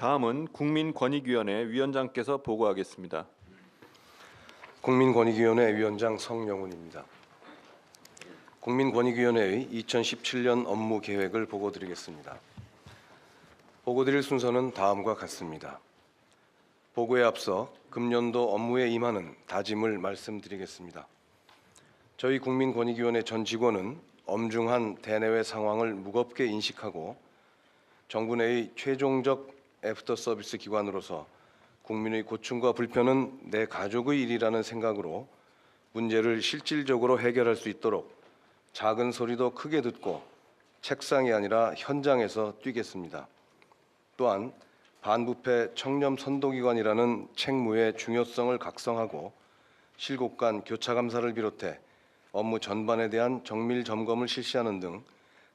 다음은 국민권익위원회 위원장께서 보고하겠습니다. 국민권익위원회 위원장 성영훈입니다. 국민권익위원회의 2017년 업무 계획을 보고드리겠습니다. 보고드릴 순서는 다음과 같습니다. 보고에 앞서 금년도 업무에 임하는 다짐을 말씀드리겠습니다. 저희 국민권익위원회 전 직원은 엄중한 대내외 상황을 무겁게 인식하고 정부 내의 최종적 애프터 서비스 기관으로서 국민의 고충과 불편은 내 가족의 일이라는 생각으로 문제를 실질적으로 해결할 수 있도록 작은 소리도 크게 듣고 책상이 아니라 현장에서 뛰겠습니다. 또한 반부패 청렴 선도기관이라는 책무의 중요성을 각성하고 실국 간 교차 감사를 비롯해 업무 전반에 대한 정밀 점검을 실시하는 등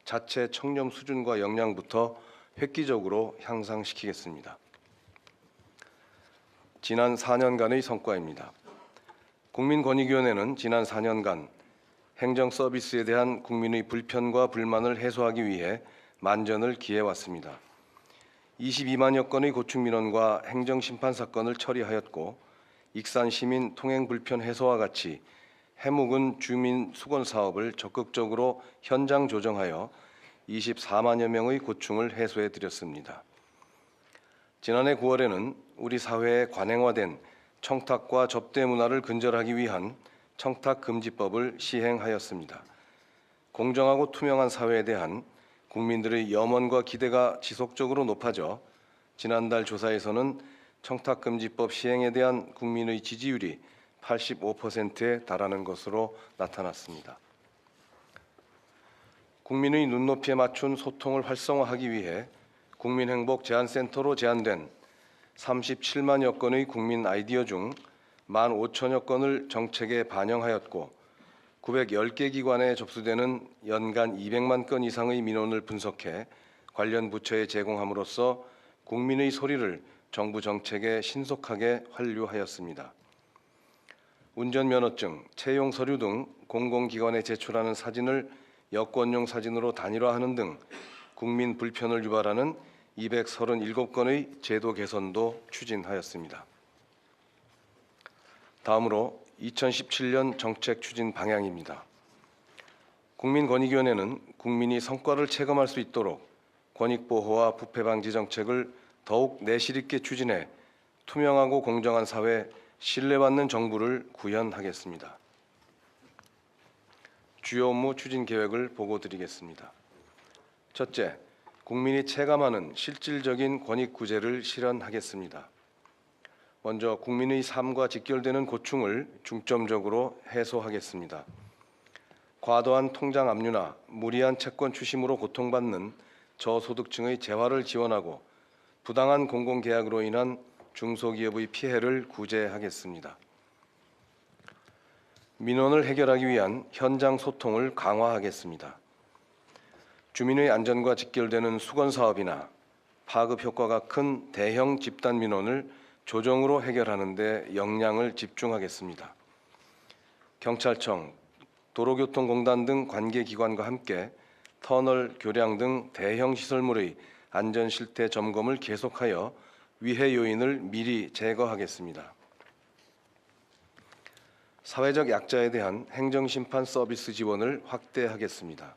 자체 청렴 수준과 역량부터 획기적으로 향상시키겠습니다. 지난 4년간의 성과입니다. 국민권익위원회는 지난 4년간 행정 서비스에 대한 국민의 불편과 불만을 해소하기 위해 만전을 기해왔습니다. 22만여 건의 고충 민원과 행정심판 사건을 처리하였고 익산 시민 통행 불편 해소와 같이 해묵은 주민 수건 사업을 적극적으로 현장 조정하여 24만여 명의 고충을 해소해 드렸습니다. 지난해 9월에는 우리 사회에 관행화된 청탁과 접대 문화를 근절하기 위한 청탁금지법을 시행하였습니다. 공정하고 투명한 사회에 대한 국민들의 염원과 기대가 지속적으로 높아져 지난달 조사에서는 청탁금지법 시행에 대한 국민의 지지율이 85%에 달하는 것으로 나타났습니다. 국민의 눈높이에 맞춘 소통을 활성화하기 위해 국민행복제안센터로 제안된 37만여 건의 국민 아이디어 중 15,000여 건을 정책에 반영하였고 910개 기관에 접수되는 연간 200만 건 이상의 민원을 분석해 관련 부처에 제공함으로써 국민의 소리를 정부 정책에 신속하게 환류하였습니다. 운전면허증, 채용 서류 등 공공기관에 제출하는 사진을 여권용 사진으로 단일화하는 등 국민 불편을 유발하는 237건의 제도 개선도 추진하였습니다. 다음으로 2017년 정책 추진 방향입니다. 국민권익위원회는 국민이 성과를 체감할 수 있도록 권익보호와 부패방지 정책을 더욱 내실 있게 추진해 투명하고 공정한 사회, 신뢰받는 정부를 구현하겠습니다. 주요 업무 추진 계획을 보고드리겠습니다. 첫째, 국민이 체감하는 실질적인 권익 구제를 실현하겠습니다. 먼저 국민의 삶과 직결되는 고충을 중점적으로 해소하겠습니다. 과도한 통장 압류나 무리한 채권 추심으로 고통받는 저소득층의 재화를 지원하고 부당한 공공계약으로 인한 중소기업의 피해를 구제하겠습니다. 민원을 해결하기 위한 현장 소통을 강화하겠습니다. 주민의 안전과 직결되는 수건 사업이나 파급 효과가 큰 대형 집단 민원을 조정으로 해결하는 데 역량을 집중하겠습니다. 경찰청, 도로교통공단 등 관계기관과 함께 터널, 교량 등 대형 시설물의 안전 실태 점검을 계속하여 위해 요인을 미리 제거하겠습니다. 사회적 약자에 대한 행정심판 서비스 지원을 확대하겠습니다.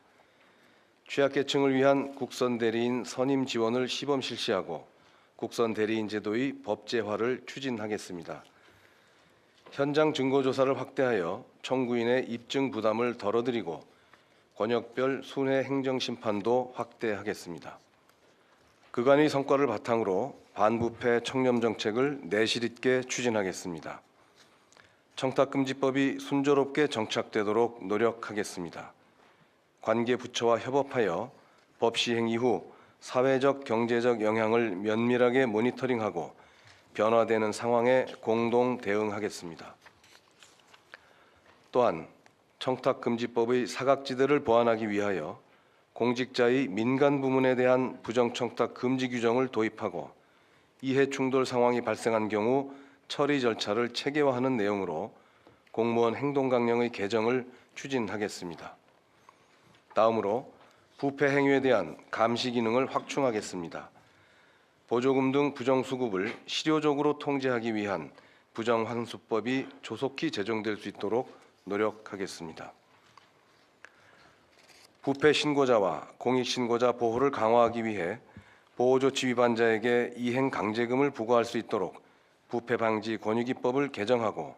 취약계층을 위한 국선 대리인 선임 지원을 시범 실시하고 국선 대리인 제도의 법제화를 추진하겠습니다. 현장 증거조사를 확대하여 청구인의 입증 부담을 덜어드리고 권역별 순회 행정심판도 확대하겠습니다. 그간의 성과를 바탕으로 반부패 청렴 정책을 내실 있게 추진하겠습니다. 청탁금지법이 순조롭게 정착되도록 노력하겠습니다. 관계 부처와 협업하여 법 시행 이후 사회적, 경제적 영향을 면밀하게 모니터링하고 변화되는 상황에 공동 대응하겠습니다. 또한 청탁금지법의 사각지대를 보완하기 위하여 공직자의 민간 부문에 대한 부정청탁 금지 규정을 도입하고 이해충돌 상황이 발생한 경우 처리 절차를 체계화하는 내용으로 공무원 행동강령의 개정을 추진하겠습니다. 다음으로 부패 행위에 대한 감시 기능을 확충하겠습니다. 보조금 등 부정수급을 실효적으로 통제하기 위한 부정환수법이 조속히 제정될 수 있도록 노력하겠습니다. 부패 신고자와 공익신고자 보호를 강화하기 위해 보호조치 위반자에게 이행 강제금을 부과할 수 있도록 부패 방지 권유기법을 개정하고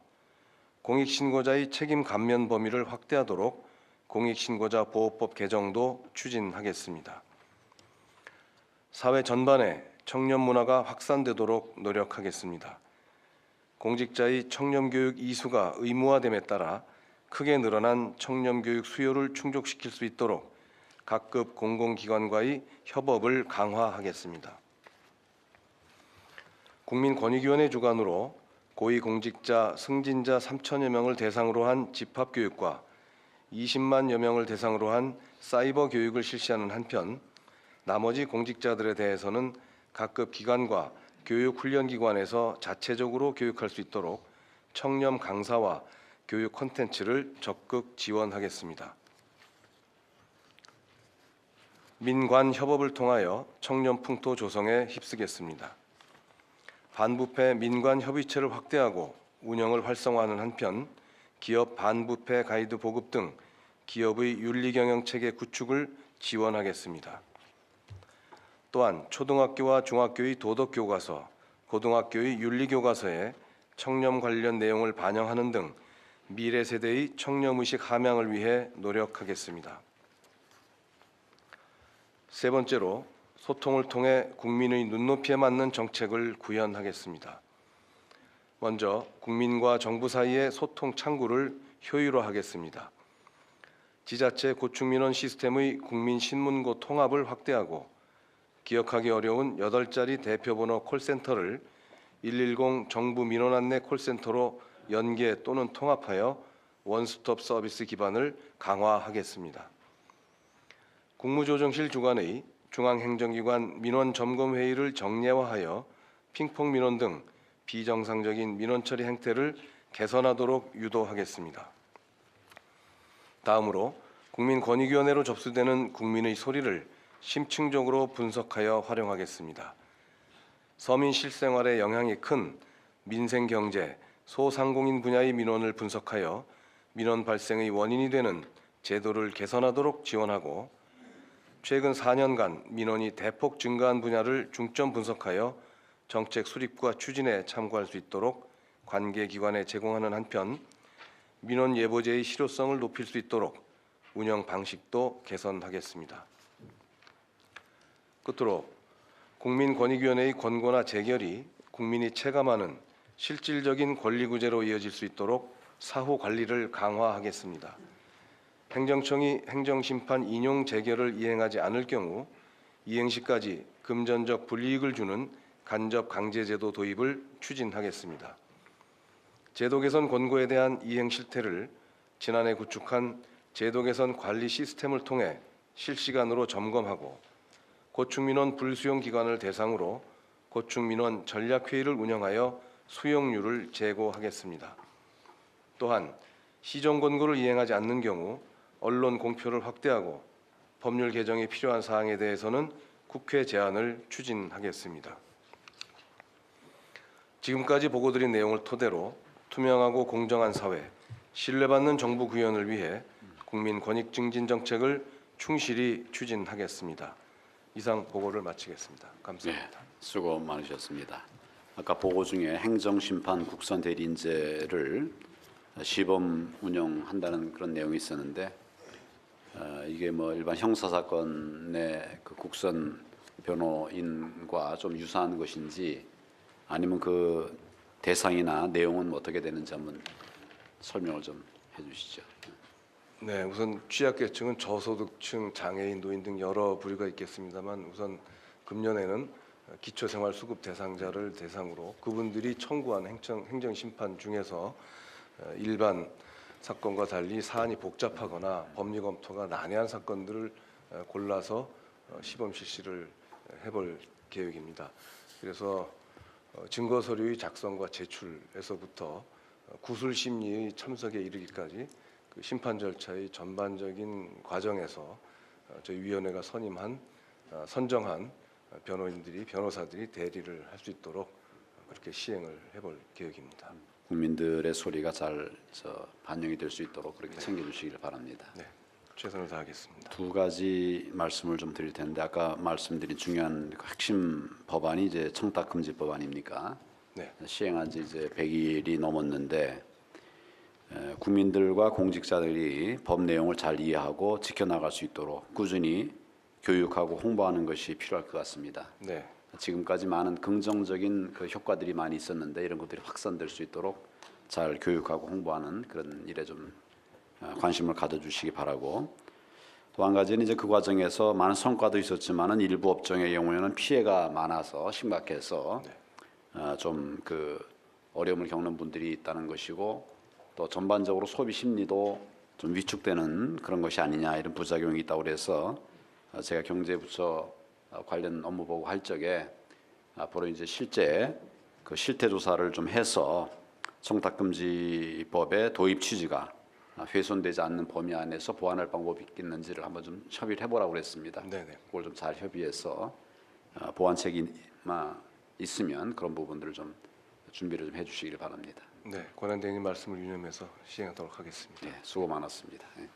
공익신고자의 책임 감면 범위를 확대하도록 공익신고자 보호법 개정도 추진하겠습니다. 사회 전반에 청년 문화가 확산되도록 노력하겠습니다. 공직자의 청년 교육 이수가 의무화됨에 따라 크게 늘어난 청년 교육 수요를 충족시킬 수 있도록 각급 공공기관과의 협업을 강화하겠습니다. 국민권익위원회 주관으로 고위공직자 승진자 3천여 명을 대상으로 한 집합교육과 20만여 명을 대상으로 한 사이버 교육을 실시하는 한편 나머지 공직자들에 대해서는 각급 기관과 교육훈련기관에서 자체적으로 교육할 수 있도록 청렴 강사와 교육 콘텐츠를 적극 지원하겠습니다. 민관 협업을 통하여 청년 풍토 조성에 힘쓰겠습니다. 반부패 민관 협의체를 확대하고 운영을 활성화하는 한편 기업 반부패 가이드 보급 등 기업의 윤리경영 체계 구축을 지원하겠습니다. 또한 초등학교와 중학교의 도덕교과서, 고등학교의 윤리교과서에 청렴 관련 내용을 반영하는 등 미래 세대의 청렴의식 함양을 위해 노력하겠습니다. 세 번째로 소통을 통해 국민의 눈높이에 맞는 정책을 구현하겠습니다. 먼저 국민과 정부 사이의 소통 창구를 효율화하겠습니다. 지자체 고충민원 시스템의 국민신문고 통합을 확대하고 기억하기 어려운 8자리 대표번호 콜센터를 110 정부 민원 안내 콜센터로 연계 또는 통합하여 원스톱 서비스 기반을 강화하겠습니다. 국무조정실 주관의 중앙행정기관 민원점검회의를 정례화하여 핑퐁 민원 등 비정상적인 민원 처리 행태를 개선하도록 유도하겠습니다. 다음으로 국민권익위원회로 접수되는 국민의 소리를 심층적으로 분석하여 활용하겠습니다. 서민 실생활에 영향이 큰 민생경제, 소상공인 분야의 민원을 분석하여 민원 발생의 원인이 되는 제도를 개선하도록 지원하고 최근 4년간 민원이 대폭 증가한 분야를 중점 분석하여 정책 수립과 추진에 참고할 수 있도록 관계기관에 제공하는 한편 민원 예보제의 실효성을 높일 수 있도록 운영 방식도 개선하겠습니다. 끝으로 국민권익위원회의 권고나 재결이 국민이 체감하는 실질적인 권리구제로 이어질 수 있도록 사후 관리를 강화하겠습니다. 행정청이 행정심판 인용 재결을 이행하지 않을 경우 이행 시까지 금전적 불이익을 주는 간접 강제제도 도입을 추진하겠습니다. 제도 개선 권고에 대한 이행 실태를 지난해 구축한 제도 개선 관리 시스템을 통해 실시간으로 점검하고 고충민원 불수용 기관을 대상으로 고충민원 전략회의를 운영하여 수용률을 제고하겠습니다. 또한 시정 권고를 이행하지 않는 경우 언론 공표를 확대하고 법률 개정이 필요한 사항에 대해서는 국회 제안을 추진하겠습니다. 지금까지 보고드린 내용을 토대로 투명하고 공정한 사회, 신뢰받는 정부 구현을 위해 국민 권익 증진 정책을 충실히 추진하겠습니다. 이상 보고를 마치겠습니다. 감사합니다. 네, 수고 많으셨습니다. 아까 보고 중에 행정심판 국선 대리인제를 시범 운영한다는 그런 내용이 있었는데 이게 뭐 일반 형사 사건의 그 국선 변호인과 좀 유사한 것인지 아니면 그 대상이나 내용은 어떻게 되는지 한번 설명을 좀 해주시죠. 네, 우선 취약계층은 저소득층, 장애인, 노인 등 여러 부류가 있겠습니다만 우선 금년에는 기초생활수급 대상자를 대상으로 그분들이 청구한 행정심판 중에서 일반 사건과 달리 사안이 복잡하거나 법리 검토가 난해한 사건들을 골라서 시범 실시를 해볼 계획입니다. 그래서 증거 서류의 작성과 제출에서부터 구술 심리의 참석에 이르기까지 그 심판 절차의 전반적인 과정에서 저희 위원회가 선정한 변호사들이 대리를 할 수 있도록 그렇게 시행을 해볼 계획입니다. 국민들의 소리가 잘 반영이 될 수 있도록 그렇게 챙겨주시기를 바랍니다. 네, 최선을 다하겠습니다. 두 가지 말씀을 좀 드릴 텐데 아까 말씀드린 중요한 그 핵심 법안이 이제 청탁금지법 아닙니까? 네, 시행한 지 이제 100일이 넘었는데 국민들과 공직자들이 법 내용을 잘 이해하고 지켜나갈 수 있도록 꾸준히 교육하고 홍보하는 것이 필요할 것 같습니다. 네, 지금까지 많은 긍정적인 그 효과들이 많이 있었는데 이런 것들이 확산될 수 있도록 잘 교육하고 홍보하는 그런 일에 좀 관심을 가져주시기 바라고, 또 한 가지는 이제 그 과정에서 많은 성과도 있었지만은 일부 업종의 경우에는 피해가 많아서 심각해서 좀 그 어려움을 겪는 분들이 있다는 것이고, 또 전반적으로 소비 심리도 좀 위축되는 그런 것이 아니냐 이런 부작용이 있다고 그래서 제가 경제부처 관련 업무 보고 할 적에 앞으로 이제 실제 그 실태 조사를 좀 해서 청탁금지법의 도입 취지가 훼손되지 않는 범위 안에서 보완할 방법이 있는지를 한번 좀 협의를 해보라고 그랬습니다. 네네. 그걸 좀 잘 협의해서 보완책이 있으면 그런 부분들을 좀 준비를 좀 해주시기를 바랍니다. 네, 권한대행님 말씀을 유념해서 시행하도록 하겠습니다. 네, 수고 많았습니다. 네.